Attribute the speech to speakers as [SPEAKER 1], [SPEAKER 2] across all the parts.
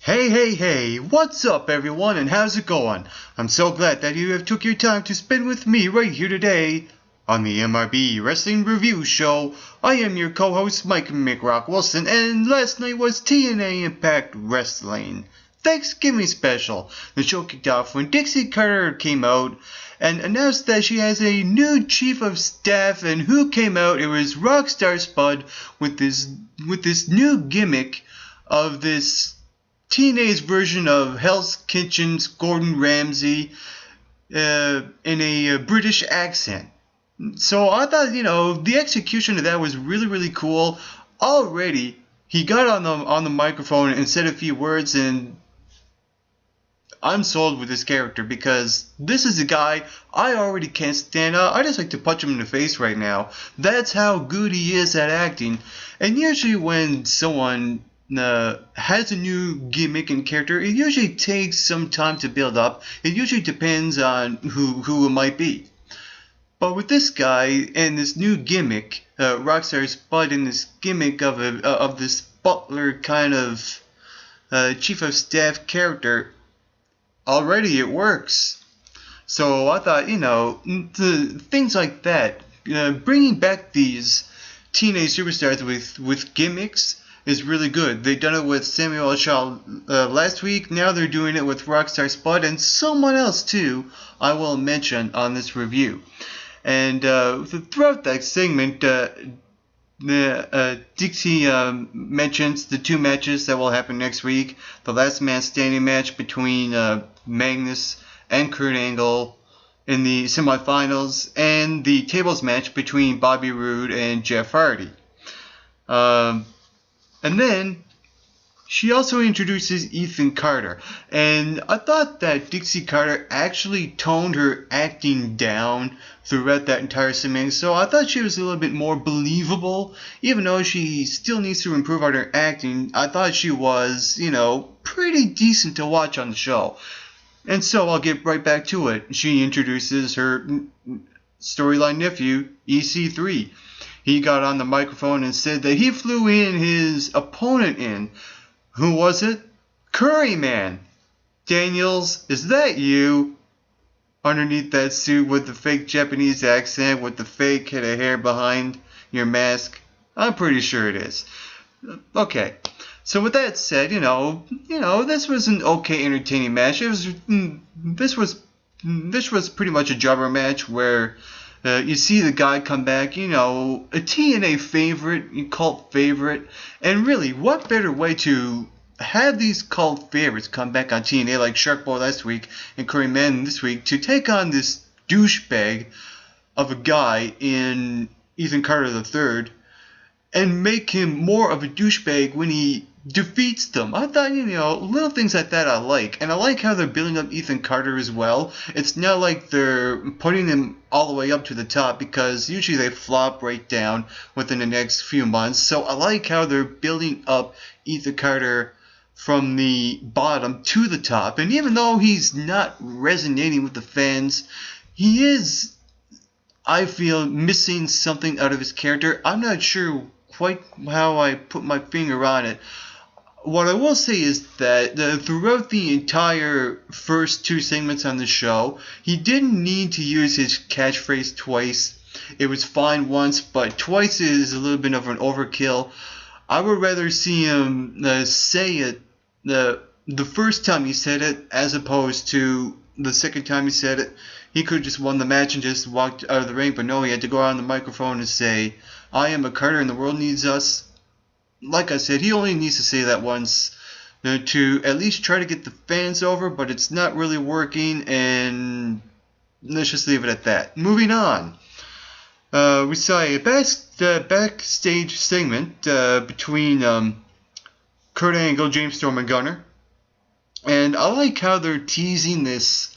[SPEAKER 1] Hey, what's up everyone and how's it going? I'm so glad that you have took your time to spend with me right here today on the MRB Wrestling Review Show. I am your co-host Mike McRock Wilson, and last night was TNA Impact Wrestling Thanksgiving special. The show kicked off when Dixie Carter came out and announced that she has a new chief of staff, and who came out? It was Rockstar Spud with this new gimmick of this TNA's version of Hell's Kitchen's Gordon Ramsay in a British accent. So I thought, the execution of that was really cool. Already, he got on the microphone and said a few words, and I'm sold with this character because this is a guy I already can't stand. I just like to punch him in the face right now. That's how good he is at acting. And usually when someone has a new gimmick and character, it usually takes some time to build up. It usually depends on who it might be. But with this guy and this new gimmick, Rockstar Spud, and this gimmick of this butler kind of chief of staff character, already it works. So I thought, the things like that, bringing back these teenage superstars with gimmicks is really good. They done it with Samuel Shaw last week. Now they're doing it with Rockstar Spud and someone else too I will mention on this review. And throughout that segment, Dixie mentions the two matches that will happen next week. The last man standing match between Magnus and Kurt Angle in the semifinals, and the tables match between Bobby Roode and Jeff Hardy. And then she also introduces Ethan Carter, and I thought that Dixie Carter actually toned her acting down throughout that entire segment, so I thought she was a little bit more believable. Even though she still needs to improve on her acting, I thought she was, pretty decent to watch on the show. And so I'll get right back to it. She introduces her storyline nephew, EC3. He got on the microphone and said that he flew in his opponent in. Who was it? Curry Man. Daniels, is that you? Underneath that suit with the fake Japanese accent with the fake head of hair behind your mask? I'm pretty sure it is. Okay. So with that said, this was an okay entertaining match. This was pretty much a jobber match where you see the guy come back, a TNA favorite, cult favorite. And really, what better way to have these cult favorites come back on TNA like Shark Boy last week and Curry Man this week to take on this douchebag of a guy in Ethan Carter III and make him more of a douchebag when he defeats them. I thought, little things like that I like. And I like how they're building up Ethan Carter as well. It's not like they're putting him all the way up to the top, because usually they flop right down within the next few months. So I like how they're building up Ethan Carter from the bottom to the top. And even though he's not resonating with the fans, he is, I feel, missing something out of his character. I'm not sure quite how I put my finger on it. What I will say is that throughout the entire first two segments on the show, he didn't need to use his catchphrase twice. It was fine once, but twice is a little bit of an overkill. I would rather see him say it the first time he said it as opposed to the second time he said it. He could have just won the match and just walked out of the ring, but no, he had to go out on the microphone and say, "I am a Carter and the world needs us." Like I said, he only needs to say that once to at least try to get the fans over, but it's not really working, and let's just leave it at that. Moving on. We saw a backstage segment between Kurt Angle, James Storm, and Gunner. And I like how they're teasing this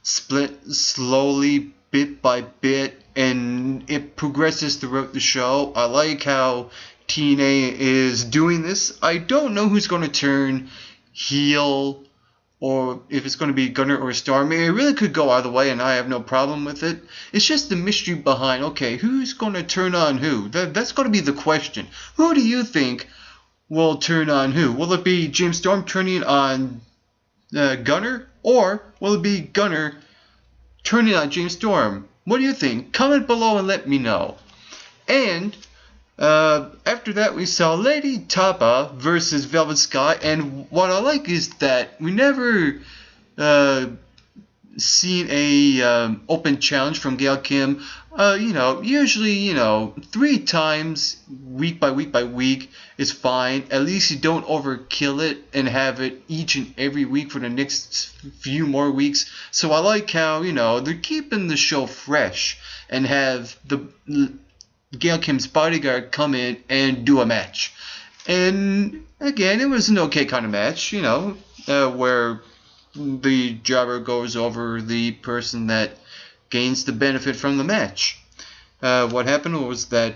[SPEAKER 1] split slowly, bit by bit, and it progresses throughout the show. I like how TNA is doing this. I don't know who's going to turn heel, or if it's going to be Gunner or Storm. It really could go either way, and I have no problem with it. It's just the mystery behind, okay, who's going to turn on who? That's going to be the question. Who do you think will turn on who? Will it be James Storm turning on Gunner? Or will it be Gunner turning on James Storm? What do you think? Comment below and let me know. And after that, we saw Lady Tapa versus Velvet Sky, and what I like is that we never seen a open challenge from Gail Kim. Usually, 3 times week by week by week is fine. At least you don't overkill it and have it each and every week for the next few more weeks. So I like how, they're keeping the show fresh and have the Gail Kim's bodyguard come in and do a match. And again, it was an okay kind of match, where the jobber goes over the person that gains the benefit from the match. What happened was that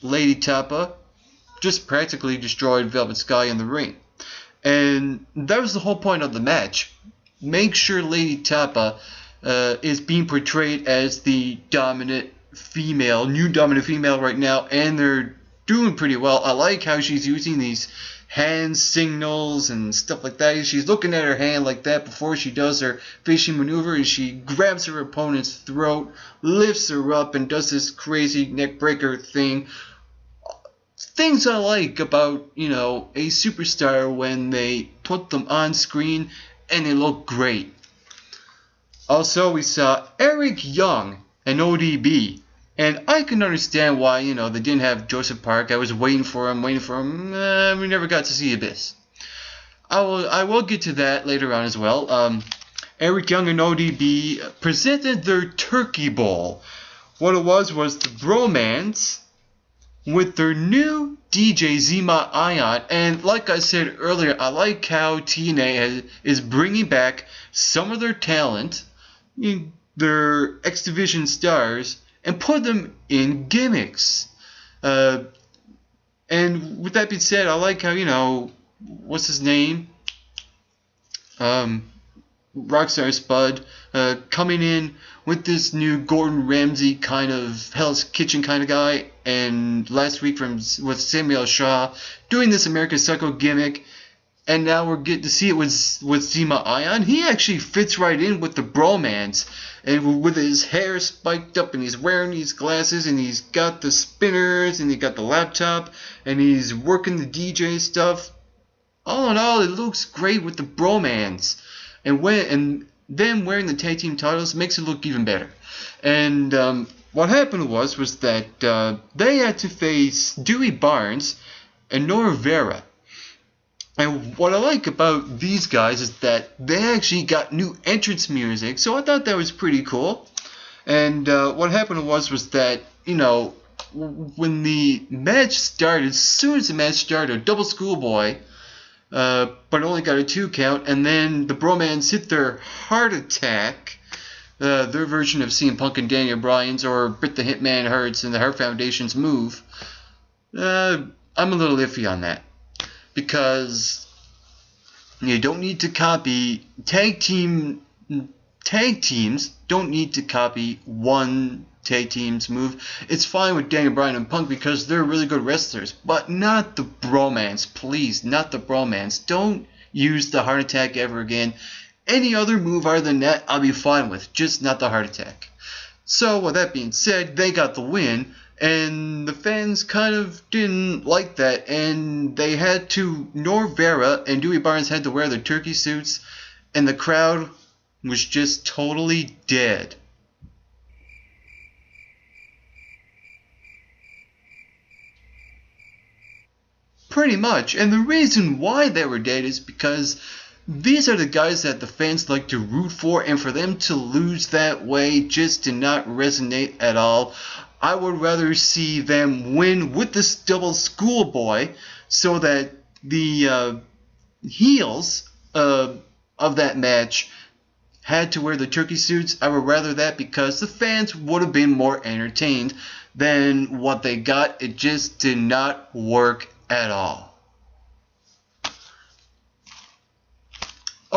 [SPEAKER 1] Lady Tapa just practically destroyed Velvet Sky in the ring. And that was the whole point of the match. Make sure Lady Tapa is being portrayed as the dominant female, new dominant female right now, and they're doing pretty well. I like how she's using these hand signals and stuff like that. She's looking at her hand like that before she does her finishing maneuver, and she grabs her opponent's throat, lifts her up, and does this crazy neck breaker thing. Things I like about, a superstar when they put them on screen and they look great. Also, we saw Eric Young and ODB. And I can understand why, they didn't have Joseph Park. I was waiting for him. We never got to see Abyss. I will get to that later on as well. Eric Young and ODB presented their Turkey Bowl. What it was the bromance with their new DJ Zima Ion. And like I said earlier, I like how TNA is bringing back some of their talent, their X Division stars, and put them in gimmicks. And with that being said, I like how, what's his name? Rockstar Spud coming in with this new Gordon Ramsay kind of Hell's Kitchen kind of guy, and last week with Samuel Shaw doing this American Psycho gimmick, and now we're getting to see it with Zima Ion. He actually fits right in with the bromance, and with his hair spiked up, and he's wearing these glasses, and he's got the spinners, and he got the laptop, and he's working the DJ stuff. All in all, it looks great with the bromance, and then wearing the tag team titles makes it look even better. And what happened was that they had to face Dewey Barnes and Nora Vera. And what I like about these guys is that they actually got new entrance music, so I thought that was pretty cool. And what happened was that, when the match started, as soon as the match started, a double schoolboy, but only got a 2 count, and then the bromance hit their heart attack, their version of CM Punk and Daniel Bryan's, or Britt the Hitman Hart's and the Hart Foundation's move. I'm a little iffy on that, because you don't need to copy tag teams don't need to copy one tag team's move. It's fine with Daniel Bryan and Punk because they're really good wrestlers, but not the bromance, please, not the bromance. Don't use the heart attack ever again. Any other move other than that, I'll be fine with, just not the heart attack. So with that being said, they got the win, and the fans kind of didn't like that, and they had to, Nor Vera and Dewey Barnes had to wear their turkey suits, and the crowd was just totally dead. Pretty much, and the reason why they were dead is because these are the guys that the fans like to root for, and for them to lose that way just did not resonate at all. I would rather see them win with this double schoolboy so that the heels of that match had to wear the turkey suits. I would rather that because the fans would have been more entertained than what they got. It just did not work at all.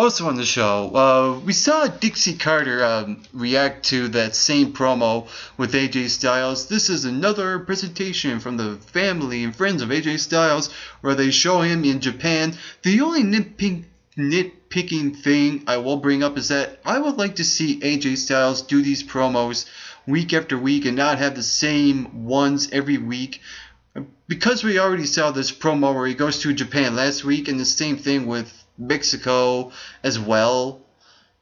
[SPEAKER 1] Also on the show, we saw Dixie Carter react to that same promo with AJ Styles. This is another presentation from the family and friends of AJ Styles, where they show him in Japan. The only nitpicking thing I will bring up is that I would like to see AJ Styles do these promos week after week and not have the same ones every week. Because we already saw this promo where he goes to Japan last week, and the same thing with Mexico as well,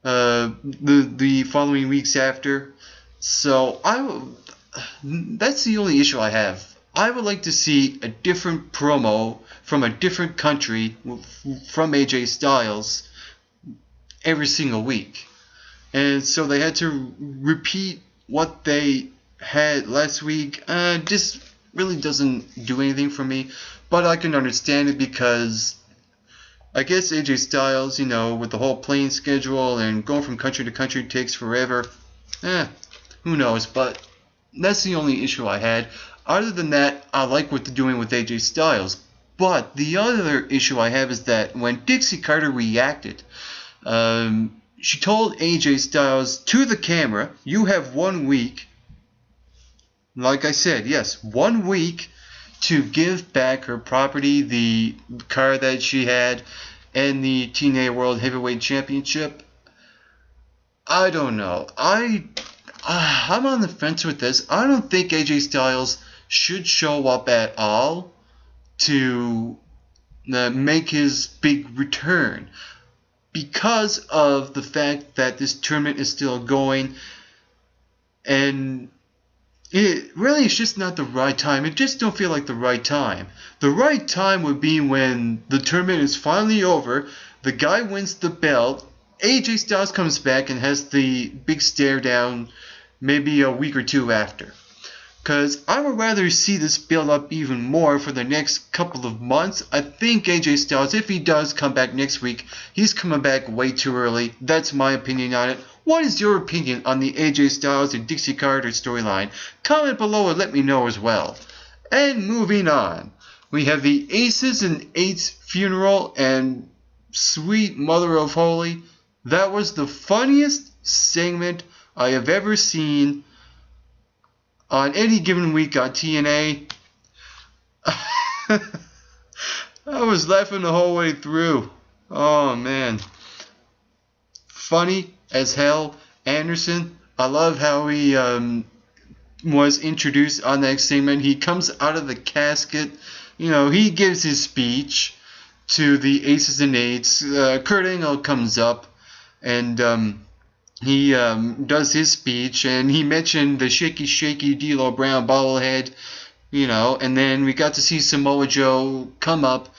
[SPEAKER 1] the following weeks after. So that's the only issue I have. I would like to see a different promo from a different country from AJ Styles every single week. And so they had to repeat what they had last week. This really doesn't do anything for me, but I can understand it because I guess AJ Styles, with the whole plane schedule and going from country to country takes forever. Who knows, but that's the only issue I had. Other than that, I like what they're doing with AJ Styles. But the other issue I have is that when Dixie Carter reacted, she told AJ Styles to the camera, "You have 1 week." Like I said, yes, 1 week to give back her property, the car that she had, and the TNA World Heavyweight Championship. I don't know. I'm on the fence with this. I don't think AJ Styles should show up at all to make his big return, because of the fact that this tournament is still going, and it really is just not the right time. It just don't feel like the right time. The right time would be when the tournament is finally over, the guy wins the belt, AJ Styles comes back and has the big stare down maybe a week or two after. Because I would rather see this build up even more for the next couple of months. I think AJ Styles, if he does come back next week, he's coming back way too early. That's my opinion on it. What is your opinion on the AJ Styles and Dixie Carter storyline? Comment below and let me know as well. And moving on, we have the Aces and Eights funeral, and sweet Mother of Holy. That was the funniest segment I have ever seen on any given week on TNA. I was laughing the whole way through. Oh man. Funny as hell. Anderson, I love how he was introduced on that segment. He comes out of the casket. He gives his speech to the Aces and Eights. Kurt Angle comes up and he does his speech, and he mentioned the shaky D'Lo Brown bobblehead, and then we got to see Samoa Joe come up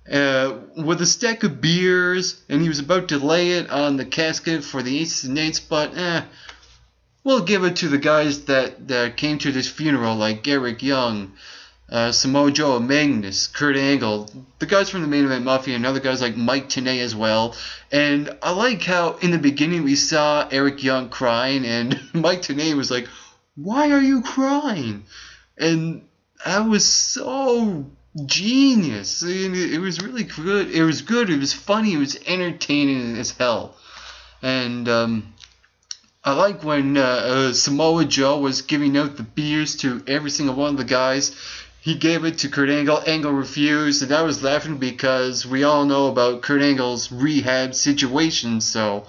[SPEAKER 1] with a stack of beers, and he was about to lay it on the casket for the Aces and Eights, but we'll give it to the guys that came to this funeral, like Eric Young, Samoa Joe, Magnus, Kurt Angle, the guys from the Main Event Mafia, and other guys like Mike Tenay as well. And I like how in the beginning we saw Eric Young crying, and Mike Tenay was like, "Why are you crying?" And that was so genius. It was really good. It was good. It was funny. It was entertaining as hell. And I like when Samoa Joe was giving out the beers to every single one of the guys. He gave it to Kurt Angle. Angle refused, and I was laughing because we all know about Kurt Angle's rehab situation. So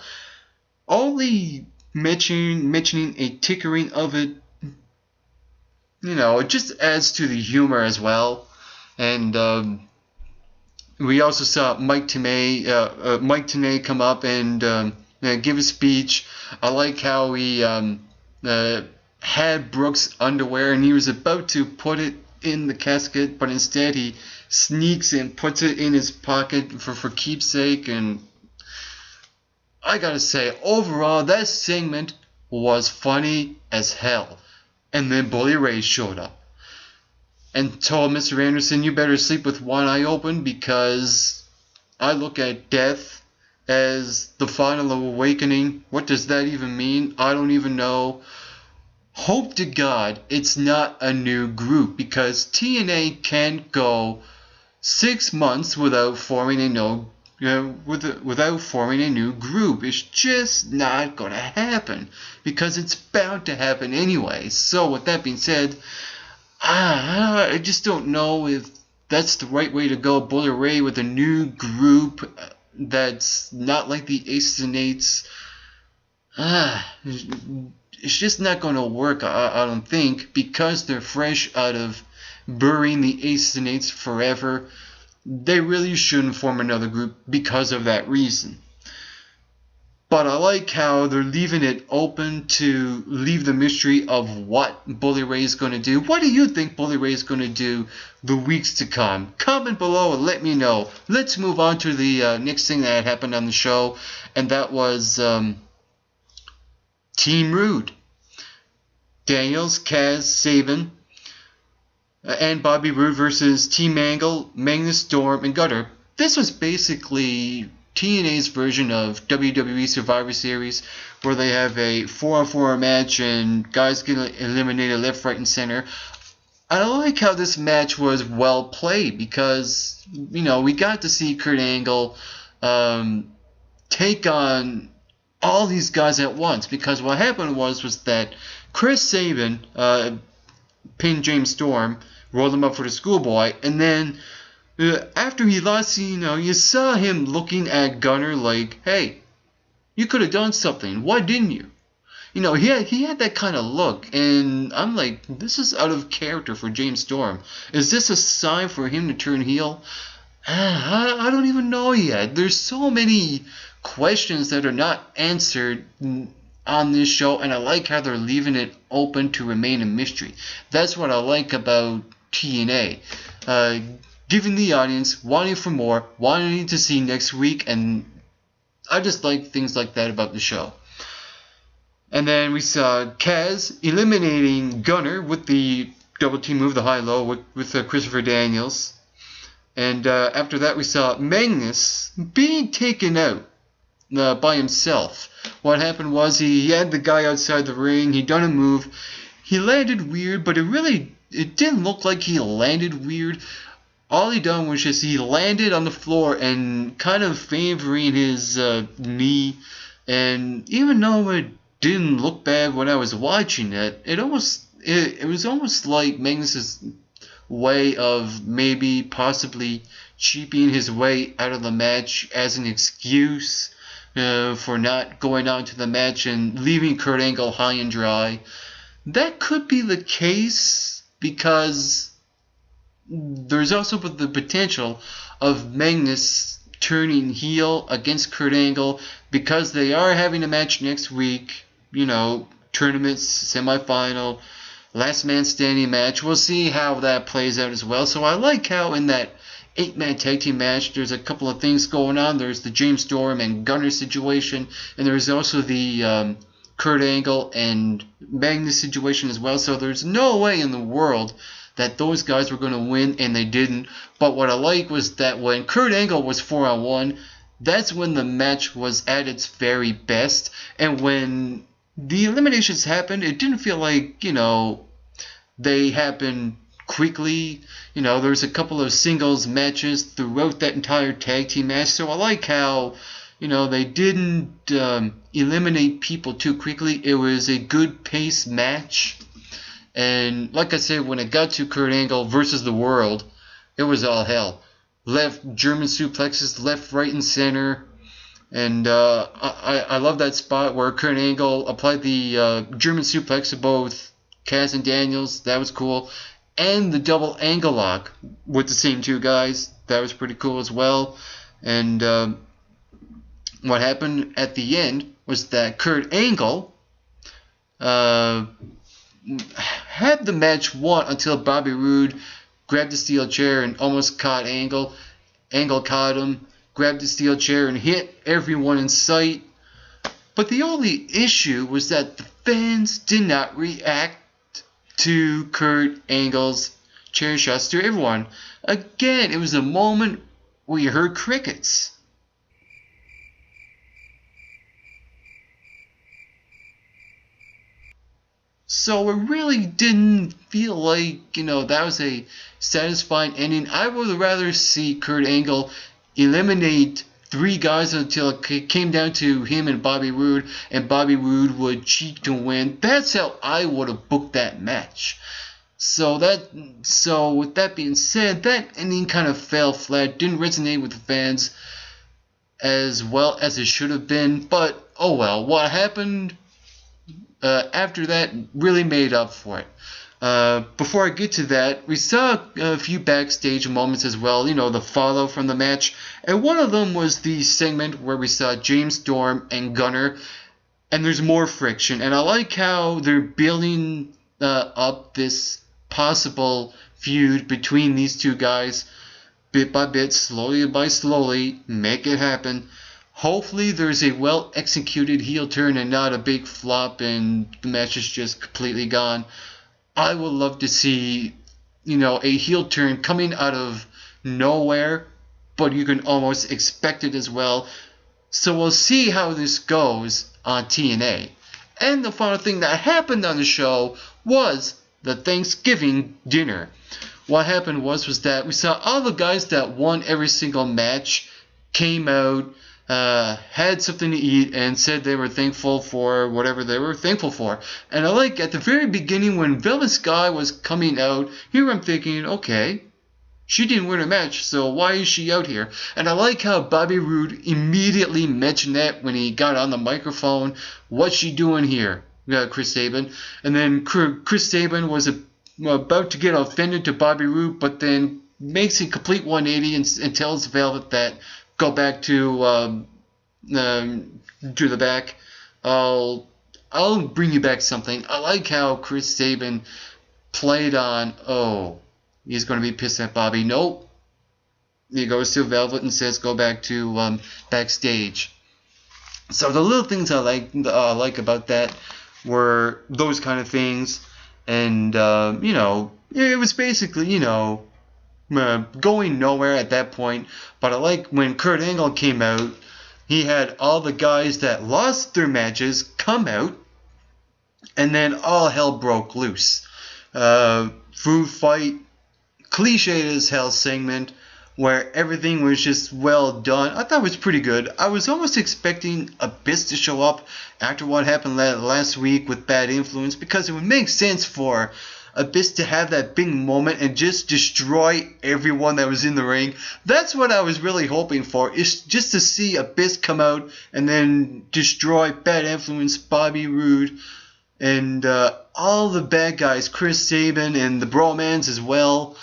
[SPEAKER 1] only mentioning a tickering of it, it just adds to the humor as well. And we also saw Mike Tenay come up and give a speech. I like how he had Brooks' underwear, and he was about to put it in the casket, but instead he sneaks and puts it in his pocket for keepsake. And I gotta say, overall, that segment was funny as hell. And then Bully Ray showed up and told Mr. Anderson, "You better sleep with one eye open, because I look at death as the final awakening." What does that even mean? I don't even know. Hope to God it's not a new group, because TNA can't go 6 months without forming a without forming a new group. It's just not gonna happen because it's bound to happen anyway. So with that being said, I just don't know if that's the right way to go. Bully Ray with a new group that's not like the Aces and Eights. It's just not going to work, I don't think, because they're fresh out of burying the Aces and Eights forever. They really shouldn't form another group because of that reason. But I like how they're leaving it open to leave the mystery of what Bully Ray is going to do. What do you think Bully Ray is going to do the weeks to come? Comment below and let me know. Let's move on to the next thing that happened on the show, and that was Team Rude. Daniels, Kaz, Sabin, and Bobby Roode versus Team Angle, Magnus, Storm, and Gunner. This was basically TNA's version of WWE Survivor Series, where they have a 4-on-4 match and guys get eliminated left, right, and center. I like how this match was well played because, we got to see Kurt Angle take on all these guys at once, because what happened was that Chris Sabin pinned James Storm, rolled him up for the schoolboy, and then after he lost, you saw him looking at Gunner like, hey, you could have done something. Why didn't you? He had that kind of look, and I'm like, this is out of character for James Storm. Is this a sign for him to turn heel? I don't even know yet. There's so many questions that are not answered on this show, and I like how they're leaving it open to remain a mystery. That's what I like about TNA. Giving the audience wanting for more, wanting to see next week, and I just like things like that about the show. And then we saw Kaz eliminating Gunner with the double team move, the high-low, with Christopher Daniels. And after that we saw Magnus being taken out by himself. What happened was he had the guy outside the ring, he done a move, he landed weird, but it didn't look like he landed weird. All he done was just he landed on the floor and kind of favoring his knee, and even though it didn't look bad when I was watching it, it was almost like Magnus's way of maybe possibly cheaping his way out of the match as an excuse for not going on to the match and leaving Kurt Angle high and dry. That could be the case because there's also the potential of Magnus turning heel against Kurt Angle because they are having a match next week. Tournaments, semifinal, last man standing match. We'll see how that plays out as well. So I like how in that 8-man tag team match there's a couple of things going on. There's the James Storm and Gunner situation, and there's also the Kurt Angle and Magnus situation as well. So there's no way in the world that those guys were going to win, and they didn't. But what I like was that when Kurt Angle was 4-on-1, that's when the match was at its very best. And when the eliminations happened, it didn't feel like, they happened quickly. There's a couple of singles matches throughout that entire tag team match. So I like how, they didn't eliminate people too quickly. It was a good pace match. And like I said, when it got to Kurt Angle versus the World, it was all hell. Left German suplexes, left, right, and center. And I love that spot where Kurt Angle applied the German suplex to both Kaz and Daniels. That was cool. And the double angle lock with the same two guys. That was pretty cool as well. And what happened at the end was that Kurt Angle had the match won until Bobby Roode grabbed the steel chair and almost caught Angle. Angle caught him, grabbed the steel chair and hit everyone in sight. But the only issue was that the fans did not react to Kurt Angle's chair shots to everyone. Again, it was a moment where you heard crickets. So it really didn't feel like, that was a satisfying ending. I would rather see Kurt Angle eliminate three guys until it came down to him and Bobby Roode, and Bobby Roode would cheat to win. That's how I would have booked that match. So with that being said, that ending kind of fell flat, didn't resonate with the fans as well as it should have been, but oh well. What happened after that really made up for it. Before I get to that, we saw a few backstage moments as well, the fallout from the match, and one of them was the segment where we saw James Storm and Gunner, and there's more friction, and I like how they're building up this possible feud between these two guys, bit by bit, slowly by slowly, make it happen. Hopefully there's a well-executed heel turn and not a big flop and the match is just completely gone. I would love to see, a heel turn coming out of nowhere, but you can almost expect it as well. So we'll see how this goes on TNA. And the final thing that happened on the show was the Thanksgiving dinner. What happened was that we saw all the guys that won every single match came out, had something to eat, and said they were thankful for whatever they were thankful for. And I like at the very beginning when Velvet Sky was coming out, here I'm thinking, okay, she didn't win a match, so why is she out here? And I like how Bobby Roode immediately mentioned that when he got on the microphone. What's she doing here, Chris Sabin? And then Chris Sabin was about to get offended to Bobby Roode, but then makes a complete 180 and tells Velvet that go back to the back. I'll bring you back something. I like how Chris Sabin played on, he's going to be pissed at Bobby. Nope. He goes to Velvet and says go back to backstage. So the little things I like about that were those kind of things. And, it was basically, going nowhere at that point. But I like when Kurt Angle came out, he had all the guys that lost their matches come out, and then all hell broke loose. Food fight, cliche as hell segment where everything was just well done. I thought it was pretty good. I was almost expecting Abyss to show up after what happened last week with Bad Influence, because it would make sense for Abyss to have that big moment and just destroy everyone that was in the ring. That's what I was really hoping for, is just to see Abyss come out and then destroy Bad Influence, Bobby Roode, and all the bad guys, Chris Sabin and the Bromans as well.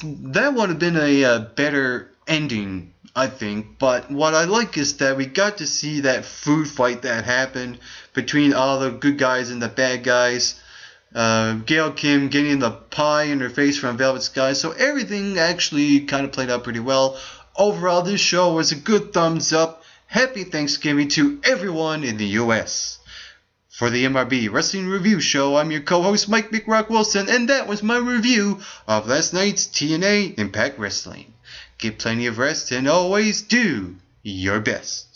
[SPEAKER 1] That would have been a better ending, I think. But what I like is that we got to see that food fight that happened between all the good guys and the bad guys. Gail Kim getting the pie in her face from Velvet Sky. So everything actually kind of played out pretty well. Overall, this show was a good thumbs up. Happy Thanksgiving to everyone in the U.S. For the MRB Wrestling Review Show, I'm your co-host Mike Big Rock Wilson, and that was my review of last night's TNA Impact Wrestling. Get plenty of rest and always do your best.